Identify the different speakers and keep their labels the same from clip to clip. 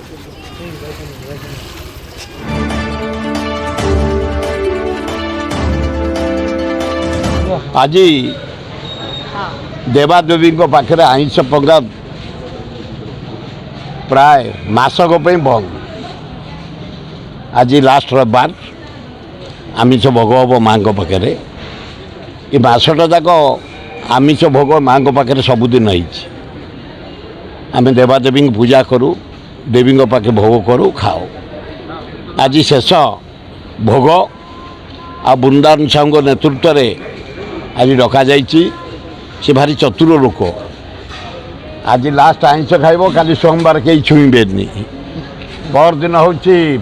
Speaker 1: आज देवादेवी पाखे आईष पंगा प्राय मासक बंद। आज लास्ट रविवार आमिष भोग हम माँ पाखे ये मसटा जाक आमिष भोग माँ पाखे सबुदिन आम देवादेवी पूजा करूँ देवी पाखे भोग करूँ खाओ। आज शेष भोग आ बृंदावन साहू नेतृत्व में आज डक से भारी चतुर लोक। आज लास्ट आईष खाइब काली सोमवार कहीं छुईबेनि परदिन हूँ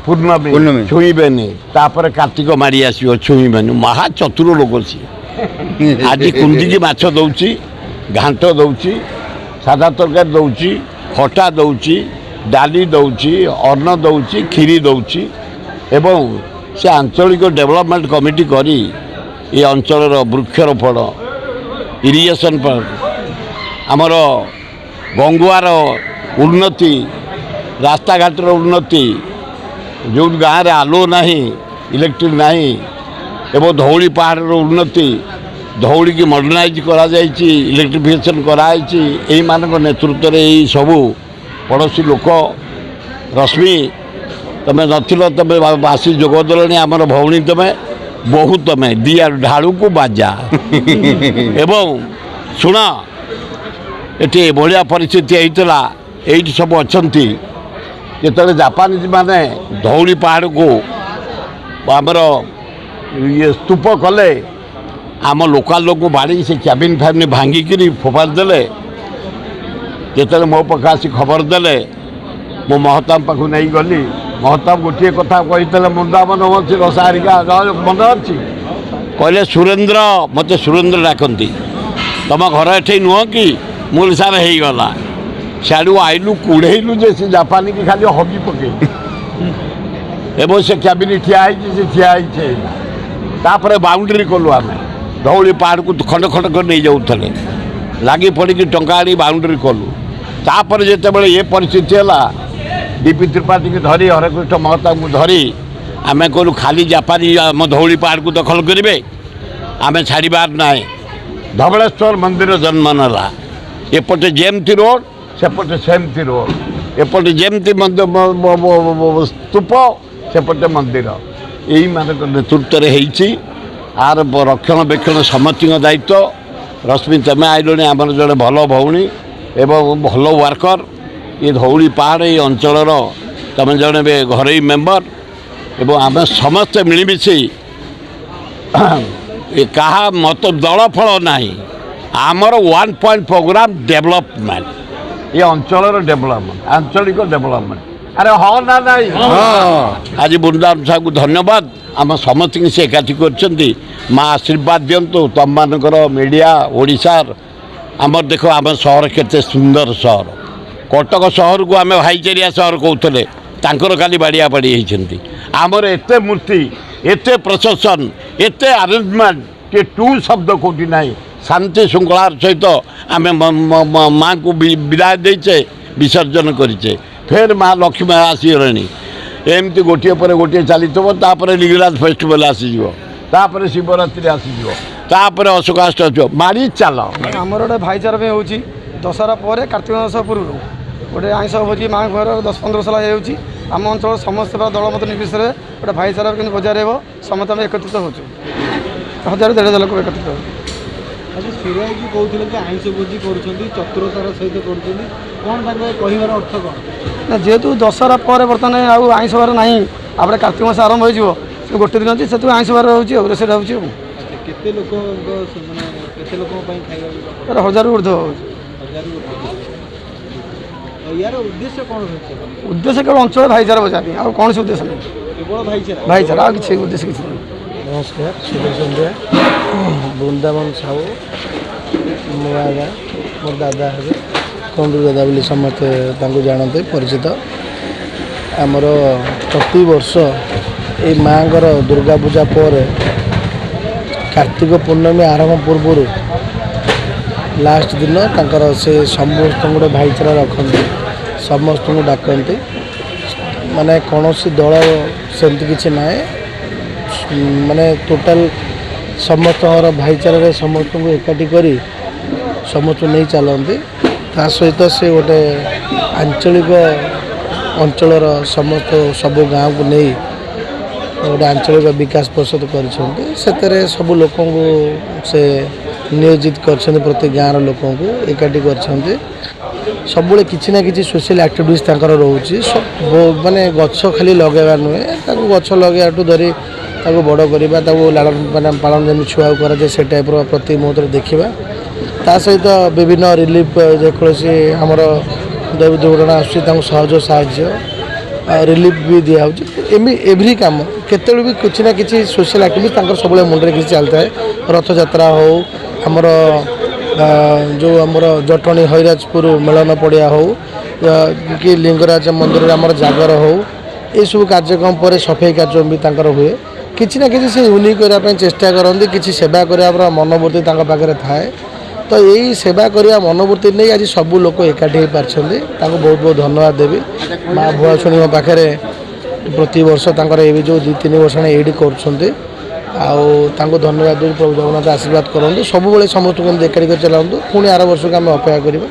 Speaker 1: पूर्णमी छुईबेनि तापर कार्तिक मारी आसो छुईबेनि महा चतुर लोक सी। आज कुंदी माछ दौची घांट दौची सादा तरकारी दौची खटा दौची डाली दौची अन्न दौची खीरी दौची एवं से आंचलिक डेवलपमेंट कमिटी करी ये अंचल वृक्षरोपण इरिगेशन पर आमर गंगुआर उन्नति रास्ता घाटर उन्नति जो गाँव में आलो नहीं इलेक्ट्रिक नहीं एवं धौली पहाड़ उन्नति धौली की मॉडर्नाइज करा जायछि इलेक्ट्रिफिकेशन कराई यही मान नेतृत्व में यही सबू पड़ोसी लोक रश्मि तमें नथिल तमें आसी जोगदेल आमर भौणी तमें बहुत तमें दिया ढालू को बाजा एवं शुण ये भाया परिस्थिति होता ये सब अच्छा जो जापानीज माने धौली पहाड़ को आमर ये स्तूप कले आम लोकाल लोक बाड़ी से कैबिन फैबिन भांगिकी फोपाड़ देले जो मो पाख आसी खबर देले मो महताब पाखु नहीं गली महताब गोटे कथा कही मुंदावन अच्छी रसारिका मन अच्छी कहले सुरेन्द्र मत सुरेन्द्र डाकती तुम घर एठे नुह कि मुझे सार हो गला सियाड़ू आइलु कुड़ेलु जे से जापानी की खाली हगी पके एवं से कैबिन ठिया बाउंड्री कलु आम धौली पहाड़ को खंड खंड कर नहीं जाऊे लगी पड़ी टंका आनी बाउंड्री कलु तापर जिते ये परिस्थिति है डीपी त्रिपाठी की धरी हरेकृष्ण महताब को धरी आम कहलु खाली जापानी आम धौली पहाड़ को दखल करेंगे आम छाड़बार ना धवलेश्वर मंदिर जन्म नाला एपटे जेमती रोड सेपटे सेमती रोड एपटे जेमती स्तूप सेपटे मंदिर यही मानक नेतृत्व में आर रक्षणाबेक्षण समस्त दायित्व रश्मि तमें आइल आम जड़े भल भौणी एवं भल वर्कर ये धौली पहाड़ ये अंचल तमें जड़े घर मेम्बर एवं आम समस्ते मिलमिशि क्या मत दल फल ना आमर 1 पॉइंट प्रोग्राम डेवलपमेंट ये अंचल डेवलपमेंट आंचलिक डेवलपमेंट अरे हाँ ना नहीं आज बृंदावन साहू को धन्यवाद आम समस्त से एकाठी कर माँ आशीर्वाद दिंतु तुम मानकर मीडिया ओडिशार आमर देख आम सहर केते सुंदर सहर कटक सहर को आम भाईचारिया सहर कहते तांकर खाली बाड़िया बाड़ी होती आमर एते मूर्ति एते प्रशासन एते अरेंजमेंट के टू शब्द कौटी ना शांति श्रृंखलार सहित आम माँ को विदाय देचे विसर्जन करें फिर माँ लक्ष्मी आसीगले एमती गोटे पर गोटे चली लिंगराज फेस्टिवल आसीज शिवरात्रि आसीज अशोकाष्ट मारी चल
Speaker 2: आमर गोटे भाईचारा में होची दशहरा पर कार्तिक मास पूर्व गोटे आईष भोजी माँ घर 10-15 साल होम अंचल समस्त दलमत निर्विशेष गोटे भाईचारा कि बजाय रहा समस्त आम एकत्रित हो 1000-1,500 लोक एकत्रित हो
Speaker 3: आज सुरज जी कहते कि आईष भोजी कर चतुरतार सहित कर अर्थ कौन
Speaker 2: जेहेतु दशहरा पर बर्तमान आउ आईष बार ना आप कार्तिक मास आरंभ हो गोटे दिन अच्छी से आईष बार रोसे रोचे
Speaker 3: केते लोक
Speaker 2: 1000 ऊर्ध
Speaker 3: यार उद्देश्य कौन रही
Speaker 2: उद्देश्य केवल अंचल भाईचारा बजाय आ कौन से उद्देश्य नहीं
Speaker 3: केवल भाईचारा
Speaker 2: भाईचारा किसी उद्देश्य किसी नहीं।
Speaker 4: नमस्कार शुभ संध्या बृंदावन साहू मो आज्ञा मोर दादा हे कंदू दादा बोली समस्ते जानते परिचित आमर प्रति वर्ष ये माँ दुर्गा पूजा पर कार्तिक पूर्णमी आरंभ पूर्व लास्ट दिन से समस्त गोटे भाईचारा रखते समस्त को डाकती ମାନେ କୌଣସି ଦଳ ସେମିତି କିଛି ନାହିଁ, ମାନେ ଟୋଟାଲ ସମସ୍ତଙ୍କର ଭାଇଚାରାରେ ସମସ୍ତଙ୍କୁ ଏକାଠି କରି ସମସ୍ତଙ୍କୁ ନେଇ ଚାଲନ୍ତି। ତା ସହିତ ସେ ଗୋଟେ ଆଞ୍ଚଳିକ ଅଞ୍ଚଳର ସବୁ ଗାଁକୁ ନେଇ ଗୋଟେ ଆଞ୍ଚଳିକ ବିକାଶ ପରିଷଦ କରିଛନ୍ତି। ସେଥିରେ ସବୁ ଲୋକଙ୍କୁ ସେ ନିୟୋଜିତ କରିଛନ୍ତି, ପ୍ରତି ଗାଁର ଲୋକଙ୍କୁ ଏକାଠି କରିଛନ୍ତି। ସବୁବେଳେ କିଛି ନା କିଛି ସୋସିଆଲ ଆକ୍ଟିଭିଟିସ୍ ତାଙ୍କର ରହୁଛି। ମାନେ ଗଛ ଖାଲି ଲଗାଇବା ନୁହେଁ, ତାକୁ ଗଛ ଲଗାଇବାଠୁ ଧରି ତାକୁ ବଡ଼ କରିବା, ତାକୁ ଲାଳନ ପାଳନ ଯେମିତି ଛୁଆକୁ କରାଯାଏ ସେ ଟାଇପ୍ର ପ୍ରତି ମୁହୂର୍ତ୍ତରେ ଦେଖିବା। ତା ସହିତ ବିଭିନ୍ନ ରିଲିଫ୍ ଯେକୌଣସି ଆମର ଦୁର୍ଘଟଣା ଆସୁଛି ତାଙ୍କୁ ସହଯୋଗ ସାହାଯ୍ୟ ରିଲିଫ୍ ବି ଦିଆହେଉଛି। ଏଭ୍ରି କାମ କେତେବେଳେ ବି କିଛି ନା କିଛି ସୋସିଆଲ ଆକ୍ଟିଭିଟି ତାଙ୍କର ସବୁବେଳେ ମୁଣ୍ଡରେ କିଛି ଚାଲିଥାଏ। ରଥଯାତ୍ରା ହେଉ, ଆମର ଯେଉଁ ଆମର ଜଟଣୀ ହରିରାଜପୁର ମେଳନ ପଡ଼ିଆ ହେଉ କି ଲିଙ୍ଗରାଜ ମନ୍ଦିରରେ ଆମର ଜାଗର ହେଉ, ଏସବୁ କାର୍ଯ୍ୟକ୍ରମ ପରେ ସଫେଇ କାର୍ଯ୍ୟ ବି ତାଙ୍କର ହୁଏ। କିଛି ନା କିଛି ସେ ୟୁନିକ୍ କରିବା ପାଇଁ ଚେଷ୍ଟା କରନ୍ତି, କିଛି ସେବା କରିବାର ମନୋବୃତ୍ତି ତାଙ୍କ ପାଖରେ ଥାଏ। ତ ଏଇ ସେବା କରିବା ମନୋବୃତ୍ତି ନେଇ ଆଜି ସବୁ ଲୋକ ଏକାଠି ହୋଇପାରିଛନ୍ତି। ତାଙ୍କୁ ବହୁତ ବହୁତ ଧନ୍ୟବାଦ ଦେବି। ମା ଭୁଆଶୁଣୀଙ୍କ ପାଖରେ ପ୍ରତିବର୍ଷ ତାଙ୍କର ଏବେ ଯେଉଁ 2-3 ବର୍ଷ ଏଇଠି କରୁଛନ୍ତି, ଆଉ ତାଙ୍କୁ ଧନ୍ୟବାଦ ଦେବି। ପ୍ରଭୁ ଜଗନ୍ନାଥ ଆଶୀର୍ବାଦ କରନ୍ତୁ, ସବୁବେଳେ ସମସ୍ତଙ୍କୁ ଏକାଠି କରି ଚଲାନ୍ତୁ। ପୁଣି ଆର ବର୍ଷକୁ ଆମେ ଅପେକ୍ଷା କରିବା।